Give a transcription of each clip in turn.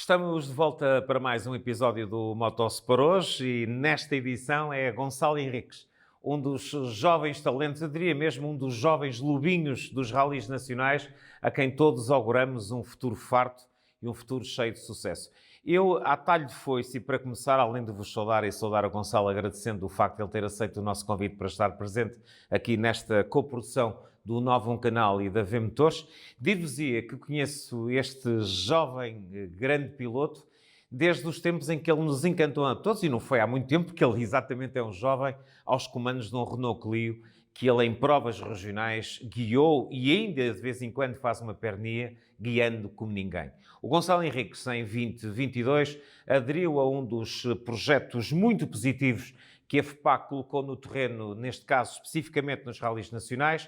Estamos de volta para mais um episódio do Motosport hoje e nesta edição é Gonçalo Henriques, um dos jovens talentos, eu diria mesmo um dos jovens lobinhos dos ralis nacionais, a quem todos auguramos um futuro farto e um futuro cheio de sucesso. Eu, à talho de foice, e para começar, além de vos saudar e saudar o Gonçalo, agradecendo o facto de ele ter aceito o nosso convite para estar presente aqui nesta coprodução do Novo Canal e da V Motores, dir-vos-ia que conheço este jovem grande piloto desde os tempos em que ele nos encantou a todos, e não foi há muito tempo, porque ele exatamente é um jovem aos comandos de um Renault Clio, que ele em provas regionais guiou e ainda de vez em quando faz uma pernia, guiando como ninguém. O Gonçalo Henriques, em 2022, aderiu a um dos projetos muito positivos que a FPAC colocou no terreno, neste caso especificamente nos ralis nacionais,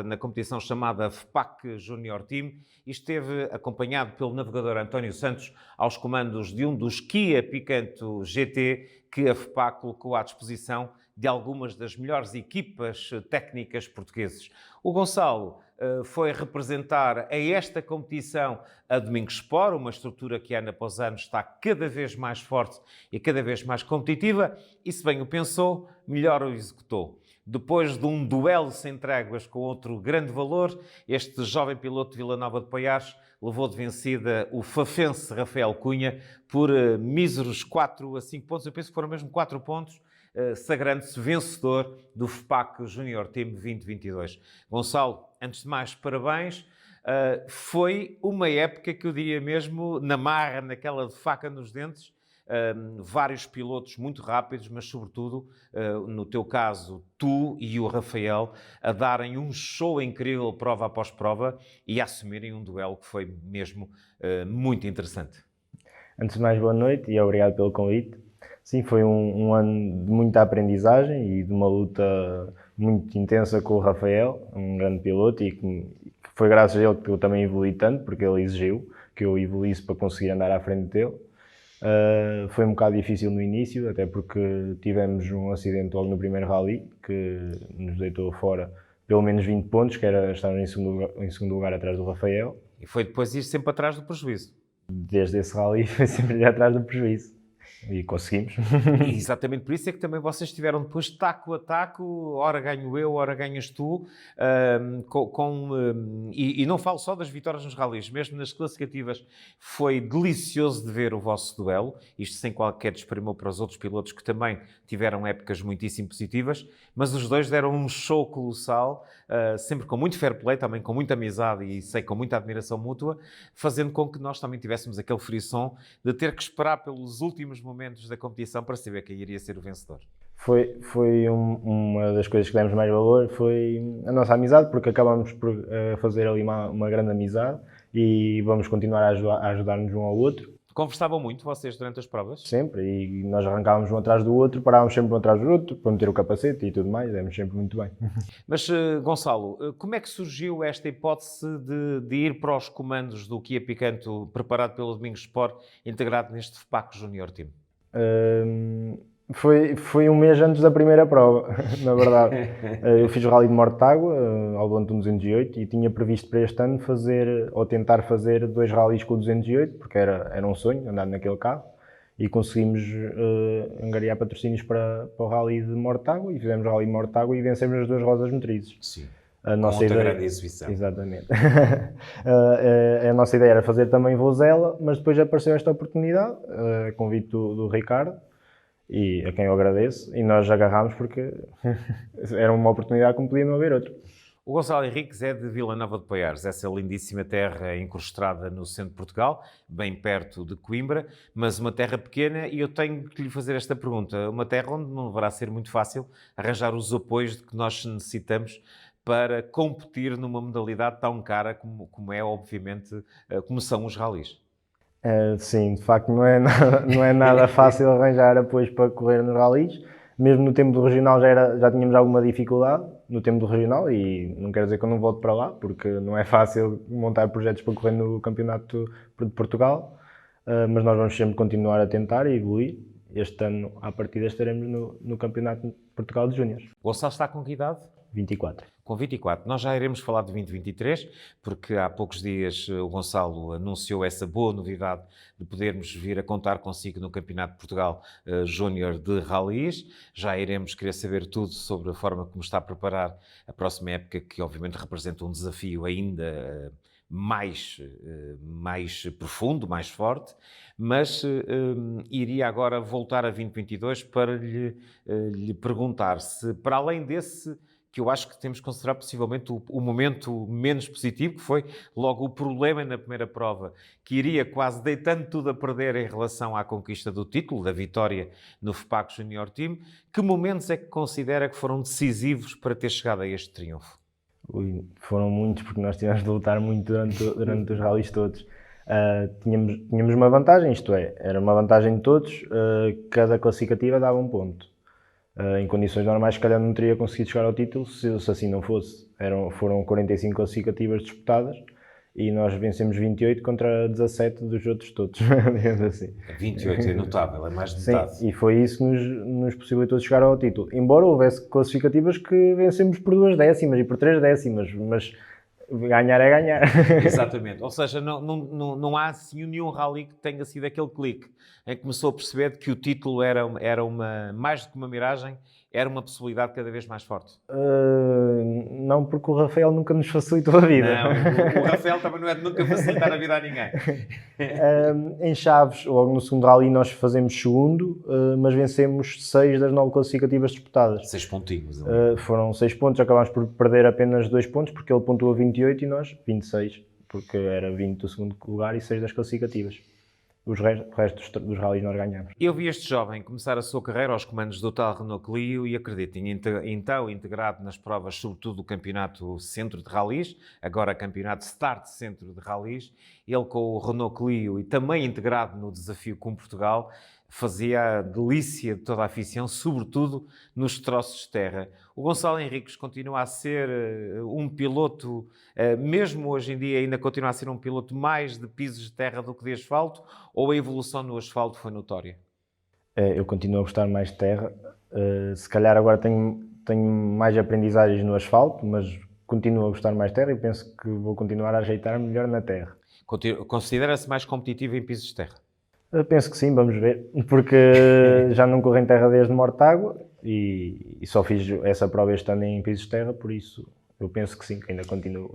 na competição chamada FPAC Junior Team, e esteve acompanhado pelo navegador António Santos aos comandos de um dos Kia Picanto GT que a FPAC colocou à disposição de algumas das melhores equipas técnicas portugueses. O Gonçalo foi representar a esta competição a Domingos Sport, uma estrutura que ano após ano está cada vez mais forte e cada vez mais competitiva, e se bem o pensou, melhor o executou. Depois de um duelo sem tréguas com outro grande valor, este jovem piloto de Vila Nova de Paiares levou de vencida o fafense Rafael Cunha por míseros 4 a 5 pontos, eu penso que foram mesmo 4 pontos, sagrando-se vencedor do FPAC Junior Team 2022. Gonçalo, antes de mais, parabéns. Foi uma época que eu diria mesmo na marra, naquela de faca nos dentes, vários pilotos muito rápidos, mas sobretudo, no teu caso, tu e o Rafael, a darem um show incrível prova após prova e a assumirem um duelo que foi mesmo muito interessante. Antes de mais, boa noite e obrigado pelo convite. Sim, foi um ano de muita aprendizagem e de uma luta muito intensa com o Rafael, um grande piloto, e que foi graças a ele que eu também evolui tanto, porque ele exigiu que eu evoluísse para conseguir andar à frente dele. Foi um bocado difícil no início, até porque tivemos um acidente logo no primeiro rally, que nos deitou fora pelo menos 20 pontos, que era estar em segundo lugar atrás do Rafael. E foi depois ir sempre atrás do prejuízo. Desde esse rally foi sempre ir atrás do prejuízo. E conseguimos. E exatamente por isso é que também vocês tiveram depois taco a taco, ora ganho eu, ora ganhas tu, e não falo só das vitórias nos ralis, mesmo nas classificativas foi delicioso de ver o vosso duelo, isto sem qualquer desprimor para os outros pilotos que também tiveram épocas muitíssimo positivas, mas os dois deram um show colossal, sempre com muito fair play, também com muita amizade e sei com muita admiração mútua, fazendo com que nós também tivéssemos aquele frisson de ter que esperar pelos últimos momentos da competição para saber quem iria ser o vencedor. Foi uma das coisas que demos mais valor, foi a nossa amizade, porque acabamos por fazer ali uma grande amizade e vamos continuar a ajudar-nos um ao outro. Conversavam muito vocês durante as provas? Sempre, e nós arrancávamos um atrás do outro, parávamos sempre um atrás do outro para meter o capacete e tudo mais, demos sempre muito bem. Mas, Gonçalo, como é que surgiu esta hipótese de ir para os comandos do Kia Picanto, preparado pelo Domingos Sport, integrado neste FPAC Junior Team? Foi um mês antes da primeira prova, na verdade. Eu fiz o Rally de Mortágua, ao volante do 208, e tinha previsto para este ano tentar fazer 2 rallies com o 208, porque era um sonho andar naquele carro, e conseguimos angariar patrocínios para o Rally de Mortágua, e fizemos o Rally de Mortágua e vencemos as 2 rosas motrizes. Sim. A nossa ideia... grande exibição. Exatamente. A nossa ideia era fazer também Vozela, mas depois apareceu esta oportunidade, convite do Ricardo, e a quem eu agradeço, e nós agarrámos porque era uma oportunidade como podia não haver outra. O Gonçalo Henriques é de Vila Nova de Paiares, essa lindíssima terra encrustada no centro de Portugal, bem perto de Coimbra, mas uma terra pequena, e eu tenho que lhe fazer esta pergunta, uma terra onde não deverá ser muito fácil arranjar os apoios de que nós necessitamos para competir numa modalidade tão cara como é, obviamente, como são os ralis. Sim, de facto não é nada fácil arranjar apoios para correr nos ralis. Mesmo no tempo do regional já tínhamos alguma dificuldade no tempo do regional, e não quer dizer que eu não volte para lá, porque não é fácil montar projetos para correr no Campeonato de Portugal, mas nós vamos sempre continuar a tentar e evoluir. Este ano, à partida, estaremos no Campeonato de Portugal de Júniores. O Gonçalo está com que idade? 24. Com 24. Nós já iremos falar de 2023, porque há poucos dias o Gonçalo anunciou essa boa novidade de podermos vir a contar consigo no Campeonato de Portugal Júnior de Rallys. Já iremos querer saber tudo sobre a forma como está a preparar a próxima época, que obviamente representa um desafio ainda mais profundo, mais forte, mas iria agora voltar a 2022 para lhe perguntar se, para além desse, que eu acho que temos que considerar possivelmente o momento menos positivo, que foi logo o problema na primeira prova, que iria quase deitando tudo a perder em relação à conquista do título, da vitória no FPAC Junior Team. Que momentos é que considera que foram decisivos para ter chegado a este triunfo? Foram muitos, porque nós tivemos de lutar muito durante os rallies todos. Tínhamos uma vantagem, isto é, era uma vantagem de todos, cada classificativa dava um ponto. Em condições normais, se calhar não teria conseguido chegar ao título se assim não fosse. Foram 45 classificativas disputadas e nós vencemos 28 contra 17 dos outros todos, digamos assim. 28 é notável, é mais de metade. Sim, e foi isso que nos possibilitou chegar ao título. Embora houvesse classificativas que vencemos por 2 décimas e por 3 décimas, mas ganhar é ganhar. Exatamente. Ou seja, não há assim nenhum rally que tenha sido aquele clique em que começou a perceber que o título era mais do que uma miragem, era uma possibilidade cada vez mais forte. Não, porque o Rafael nunca nos facilitou a vida. Não, o Rafael também não é de nunca facilitar a vida a ninguém. Em Chaves, logo no segundo rally, nós fazemos segundo, mas vencemos 6 das 9 classificativas disputadas. 6 pontinhos. Foram 6 pontos, acabámos por perder apenas 2 pontos, porque ele pontua 28 e nós 26, porque era 20 do segundo lugar e 6 das classificativas. O resto dos rallies nós ganhamos. Eu vi este jovem começar a sua carreira aos comandos do tal Renault Clio e acreditem, então integrado nas provas, sobretudo do Campeonato Centro de Rallys, agora Campeonato Start Centro de Rallys, ele com o Renault Clio e também integrado no desafio com Portugal, fazia a delícia de toda a afição, sobretudo nos troços de terra. O Gonçalo Henriques continua a ser um piloto, mesmo hoje em dia ainda continua a ser um piloto mais de pisos de terra do que de asfalto, ou a evolução no asfalto foi notória? Eu continuo a gostar mais de terra. Se calhar agora tenho mais aprendizagens no asfalto, mas continuo a gostar mais de terra e penso que vou continuar a ajeitar melhor na terra. Considera-se mais competitivo em pisos de terra? Penso que sim, vamos ver, porque já não corro em terra desde Mortágua e só fiz essa prova este ano em pisos de terra, por isso eu penso que sim, que ainda continuo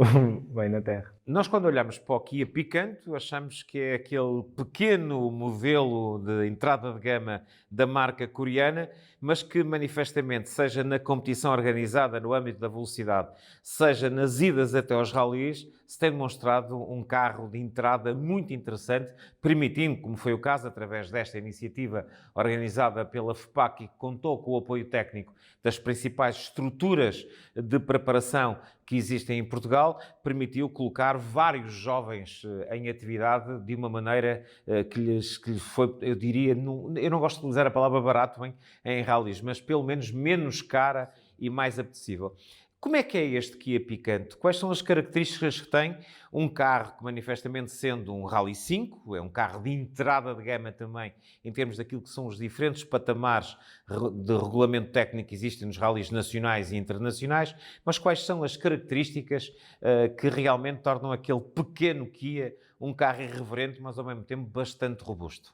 bem na terra. Nós, quando olhamos para o Kia Picanto, achamos que é aquele pequeno modelo de entrada de gama da marca coreana, mas que manifestamente, seja na competição organizada no âmbito da velocidade, seja nas idas até aos rallies, se tem demonstrado um carro de entrada muito interessante, permitindo, como foi o caso através desta iniciativa organizada pela FPAC e que contou com o apoio técnico das principais estruturas de preparação que existem em Portugal, permitiu colocar vários jovens em atividade de uma maneira que lhes foi, eu diria, eu não gosto de usar a palavra barato em rallies, mas pelo menos menos cara e mais apetecível. Como é que é este Kia Picanto? Quais são as características que tem um carro que, manifestamente sendo um Rally 5, é um carro de entrada de gama também, em termos daquilo que são os diferentes patamares de regulamento técnico que existem nos rallies nacionais e internacionais, mas quais são as características que realmente tornam aquele pequeno Kia um carro irreverente, mas ao mesmo tempo bastante robusto?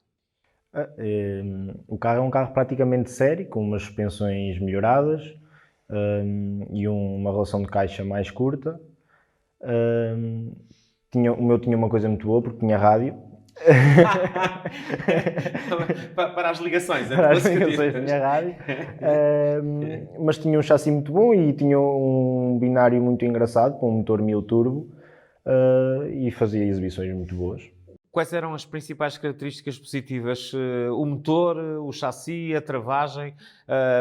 O carro é um carro praticamente sério, com umas suspensões melhoradas, e uma relação de caixa mais curta. O meu tinha uma coisa muito boa, porque tinha rádio. Para as ligações, para as ligações tinha rádio. Mas tinha um chassi muito bom e tinha um binário muito engraçado, com um motor 1000 turbo, e fazia exibições muito boas. Quais eram as principais características positivas? O motor, o chassi, a travagem,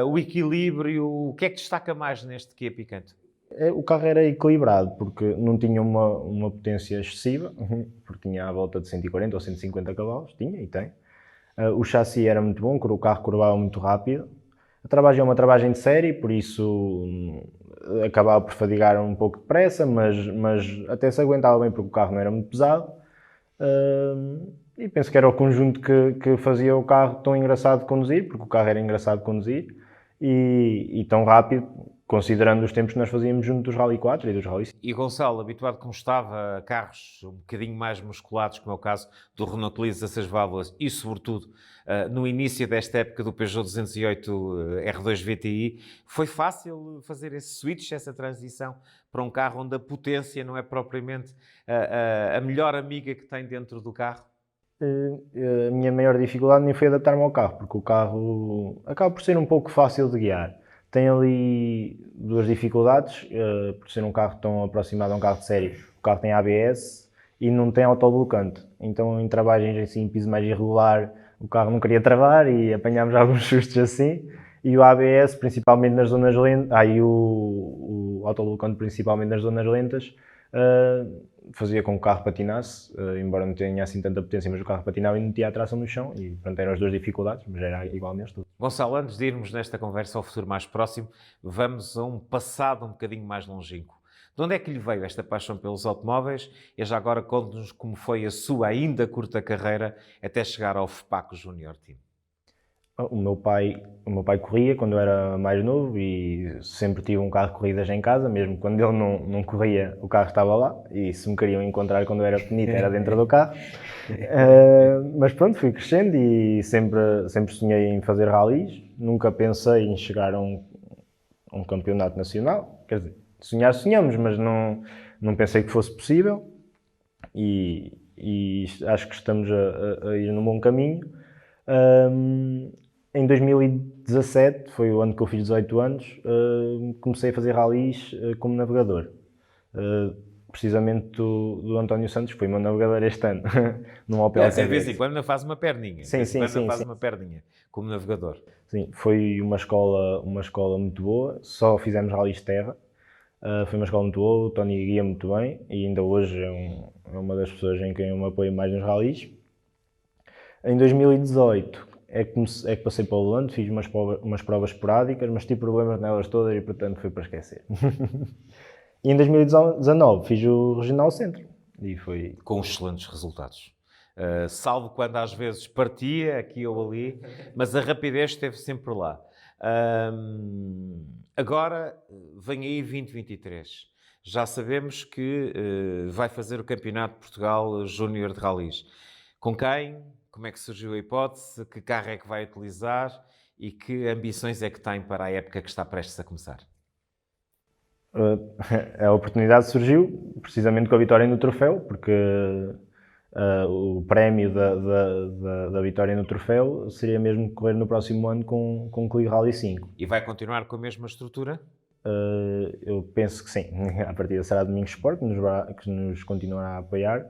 o equilíbrio? O que é que destaca mais neste Kia Picanto? O carro era equilibrado, porque não tinha uma potência excessiva, porque tinha à volta de 140 ou 150 cavalos, tinha e tem. O chassi era muito bom, o carro curvava muito rápido. A travagem é uma travagem de série, por isso acabava por fadigar um pouco depressa, mas até se aguentava bem porque o carro não era muito pesado. E penso que era o conjunto que fazia o carro tão engraçado de conduzir, porque o carro era engraçado de conduzir e tão rápido, considerando os tempos que nós fazíamos junto dos Rally 4 e dos Rally 5. E Gonçalo, habituado como estava a carros um bocadinho mais musculados, como é o caso do Renault Clio 16 válvulas e, sobretudo, no início desta época do Peugeot 208 R2 VTI, foi fácil fazer esse switch, essa transição para um carro onde a potência não é propriamente a melhor amiga que tem dentro do carro? A minha maior dificuldade nem foi adaptar-me ao carro, porque o carro acaba por ser um pouco fácil de guiar. Tem ali duas dificuldades, por ser um carro tão aproximado a um carro de série. O carro tem ABS e não tem autoblocante. Então, em travagens assim, piso mais irregular, o carro não queria travar e apanhámos alguns sustos assim. E o ABS, principalmente nas zonas lentas, o autoblocante principalmente nas zonas lentas, fazia com que o carro patinasse, embora não tenha assim tanta potência, mas o carro patinava e metia a tração no chão e pronto, eram as duas dificuldades, mas era igual neste tudo. Gonçalo, antes de irmos nesta conversa ao futuro mais próximo, vamos a um passado um bocadinho mais longínquo. De onde é que lhe veio esta paixão pelos automóveis? E já agora conte-nos como foi a sua ainda curta carreira até chegar ao FPAC Junior Team. O meu pai corria quando eu era mais novo e sempre tive um carro de corridas em casa, mesmo quando ele não corria, o carro estava lá e se me queriam encontrar quando eu era pequenito era dentro do carro. Mas pronto, fui crescendo e sempre sonhei em fazer rallies, nunca pensei em chegar a um campeonato nacional, quer dizer, sonhamos, mas não pensei que fosse possível e acho que estamos a ir num bom caminho. Em 2017, foi o ano que eu fiz 18 anos, comecei a fazer rallies como navegador. Precisamente do António Santos, que foi meu navegador este ano, num Opel De vez em quando ainda faz uma perninha. Sim. Uma perninha, como navegador. Sim, foi uma escola muito boa, só fizemos rallies de terra. Foi uma escola muito boa, o Tony guia muito bem e ainda hoje é uma das pessoas em quem eu me apoio mais nos rallies. Em 2018 é que passei para o volante, fiz umas provas esporádicas, mas tive problemas nelas todas e, portanto, foi para esquecer. E em 2019 fiz o Regional Centro e foi... Com excelentes resultados. Salvo quando às vezes partia, aqui ou ali, mas a rapidez esteve sempre lá. Agora vem aí 2023. Já sabemos que vai fazer o Campeonato de Portugal Júnior de Rallys. Com quem? Como é que surgiu a hipótese? Que carro é que vai utilizar? E que ambições é que tem para a época que está prestes a começar? A oportunidade surgiu precisamente com a vitória no troféu, porque o prémio da vitória no troféu seria mesmo correr no próximo ano com o Clio Rally 5. E vai continuar com a mesma estrutura? Eu penso que sim. A partida será Domingos Sport, que nos continuará a apoiar.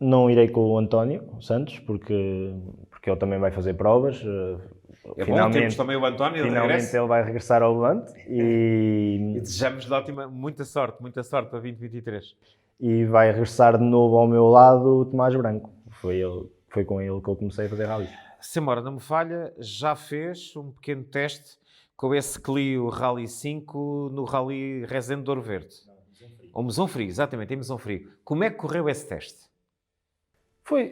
Não irei com o António Santos, porque ele também vai fazer provas. Bom, temos também o António. Finalmente ele vai regressar ao volante. E desejamos-lhe muita sorte para 2023. E vai regressar de novo ao meu lado o Tomás Branco. Foi com ele que eu comecei a fazer rallies. Se a memória não me falha, já fez um pequeno teste com esse Clio Rally 5 no Rally Rezende de Ouro Verde. Ou Mesão Frio, exatamente, em Mesão Frio. Como é que correu esse teste?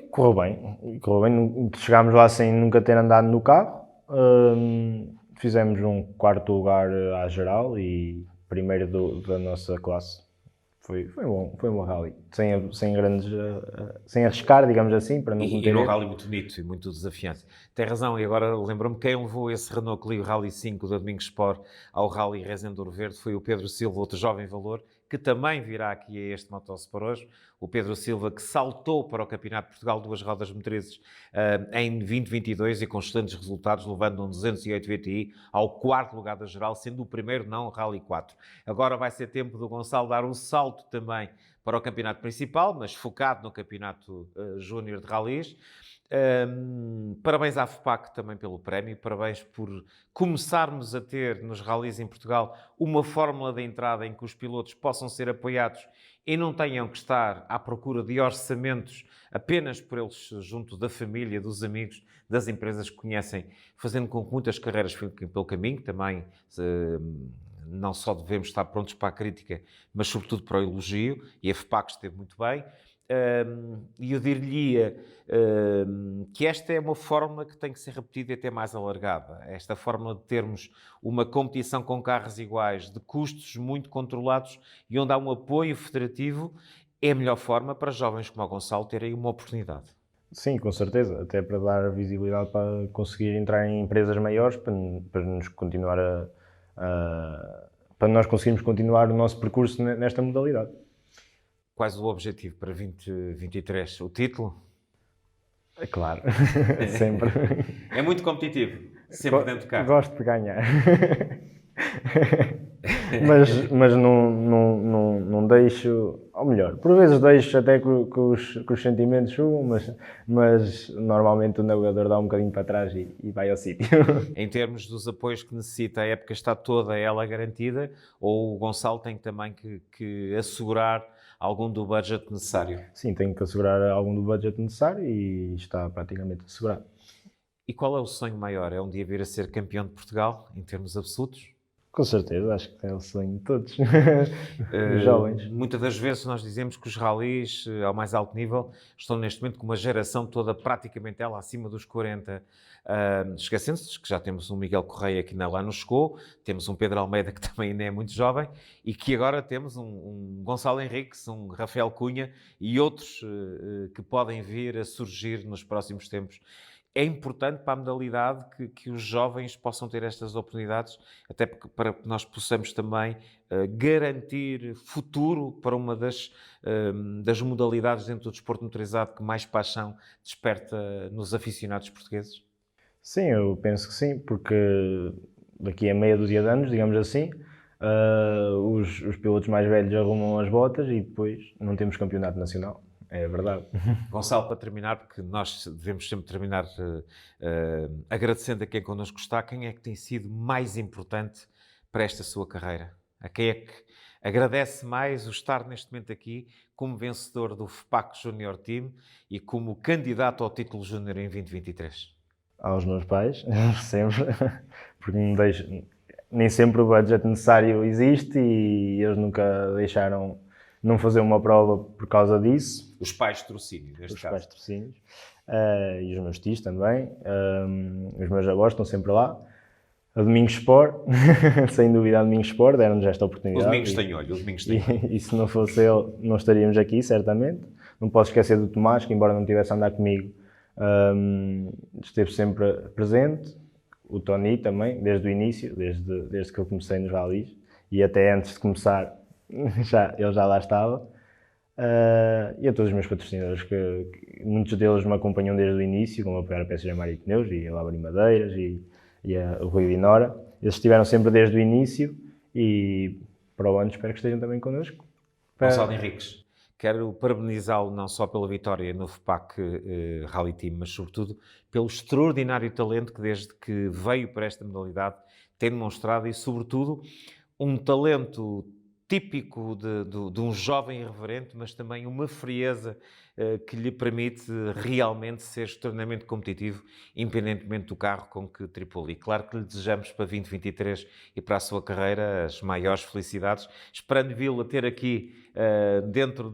Correu bem. Chegámos lá sem nunca ter andado no carro. Fizemos um quarto lugar à geral e primeiro da nossa classe. Foi um bom rally. Sem arriscar, digamos assim, para não cometer. E num rally muito bonito e muito desafiante. Tem razão, e agora lembro-me quem levou esse Renault Clio Rally 5 da Domingos Sport ao Rally Rezende de Ouro Verde foi o Pedro Silva, outro jovem valor, que também virá aqui a este Motosport hoje. O Pedro Silva, que saltou para o Campeonato de Portugal duas rodas motrizes em 2022 e com excelentes resultados, levando um 208 VTI ao quarto lugar da geral, sendo o primeiro não Rally 4. Agora vai ser tempo do Gonçalo dar um salto também para o campeonato principal, mas focado no Campeonato Júnior de Rallys. Parabéns à FPAC também pelo prémio, parabéns por começarmos a ter nos rallies em Portugal uma fórmula de entrada em que os pilotos possam ser apoiados e não tenham que estar à procura de orçamentos apenas por eles junto da família, dos amigos, das empresas que conhecem, fazendo com que muitas carreiras fiquem pelo caminho. Também não só devemos estar prontos para a crítica, mas sobretudo para o elogio, e a FPAC esteve muito bem. e eu diria que esta é uma fórmula que tem que ser repetida e até mais alargada. Esta fórmula de termos uma competição com carros iguais, de custos muito controlados e onde há um apoio federativo, é a melhor forma para jovens como o Gonçalo terem uma oportunidade. Sim, com certeza, até para dar visibilidade para conseguir entrar em empresas maiores, para nos continuar para nós conseguirmos continuar o nosso percurso nesta modalidade. Quais o objetivo para 2023? O título? É claro, sempre. É muito competitivo, sempre dentro de carro. Gosto de ganhar. mas não deixo, ou melhor, por vezes deixo até que os sentimentos subam, mas normalmente o navegador dá um bocadinho para trás e vai ao sítio. Em termos dos apoios que necessita, a época está toda ela garantida, ou o Gonçalo tem também que assegurar algum do budget necessário? Sim, tenho que assegurar algum do budget necessário e está praticamente assegurado. E qual é o sonho maior? É um dia vir a ser campeão de Portugal, em termos absolutos? Com certeza, acho que é o sonho de todos, os jovens. Muitas das vezes nós dizemos que os ralis, ao mais alto nível, estão neste momento com uma geração toda, praticamente ela, acima dos 40. Esquecendo-se que já temos um Miguel Correia que ainda lá nos chegou, temos um Pedro Almeida que também ainda é muito jovem e que agora temos um Gonçalo Henriques, um Rafael Cunha e outros que podem vir a surgir nos próximos tempos. É importante para a modalidade que os jovens possam ter estas oportunidades, até para que nós possamos também garantir futuro para uma das modalidades dentro do desporto motorizado que mais paixão desperta nos aficionados portugueses? Sim, eu penso que sim, porque daqui a meia dúzia de anos, digamos assim, os pilotos mais velhos arrumam as botas e depois não temos campeonato nacional. É verdade. Gonçalo, para terminar, porque nós devemos sempre terminar agradecendo a quem connosco está, quem é que tem sido mais importante para esta sua carreira? A quem é que agradece mais o estar neste momento aqui como vencedor do FPAC Junior Team e como candidato ao título Júnior em 2023? Aos meus pais, sempre, porque nem sempre o budget necessário existe e eles nunca deixaram não fazer uma prova por causa disso. Os pais de patrocínio, neste caso. Os pais de patrocínios. E os meus tios também. Os meus avós estão sempre lá. A Domingos Sport, sem dúvida a Domingos Sport, deram-nos esta oportunidade. O Domingos tem olho, o Domingos tem olho. E se não fosse ele, não estaríamos aqui, certamente. Não posso esquecer do Tomás, que embora não tivesse a andar comigo, esteve sempre presente. O Tony também, desde o início, desde que eu comecei nos rallies. E até antes de começar, ele já lá estava. E a todos os meus patrocinadores, que muitos deles me acompanham desde o início, como a pegar a PSG Mário Pneus e a Labri Madeiras e o Rui Dinora. Eles estiveram sempre desde o início e para o ano espero que estejam também connosco. Gonçalo Henriques, quero parabenizá-lo não só pela vitória no FPAC Rally Team, mas sobretudo pelo extraordinário talento que desde que veio para esta modalidade tem demonstrado e sobretudo um talento típico de um jovem irreverente, mas também uma frieza que lhe permite realmente ser extremamente competitivo, independentemente do carro com que tripula. E claro que lhe desejamos para 2023 e para a sua carreira as maiores felicidades, esperando vê-lo ter aqui dentro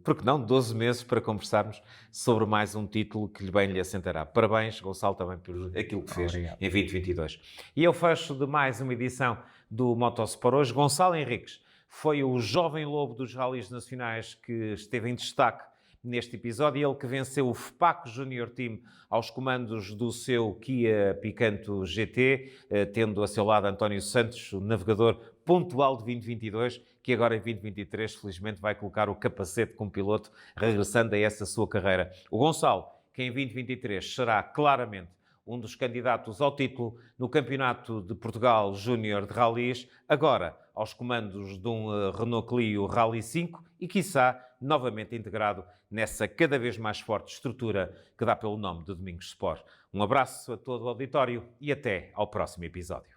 porque não, 12 meses para conversarmos sobre mais um título que bem lhe assentará. Parabéns, Gonçalo, também por aquilo que fez em 2022. E eu fecho de mais uma edição do Motosport hoje. Gonçalo Henriques foi o jovem lobo dos rallies nacionais que esteve em destaque neste episódio, ele que venceu o FPAC Junior Team aos comandos do seu Kia Picanto GT, tendo a seu lado António Santos, o navegador pontual de 2022, que agora em 2023 felizmente vai colocar o capacete como piloto, regressando a essa sua carreira. O Gonçalo, que em 2023 será claramente um dos candidatos ao título no Campeonato de Portugal Júnior de Rallys, agora aos comandos de um Renault Clio Rally 5 e, quiçá, novamente integrado nessa cada vez mais forte estrutura que dá pelo nome de Domingos Sport. Um abraço a todo o auditório e até ao próximo episódio.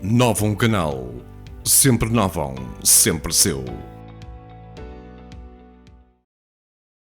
Novum Canal. Sempre Novum, sempre seu.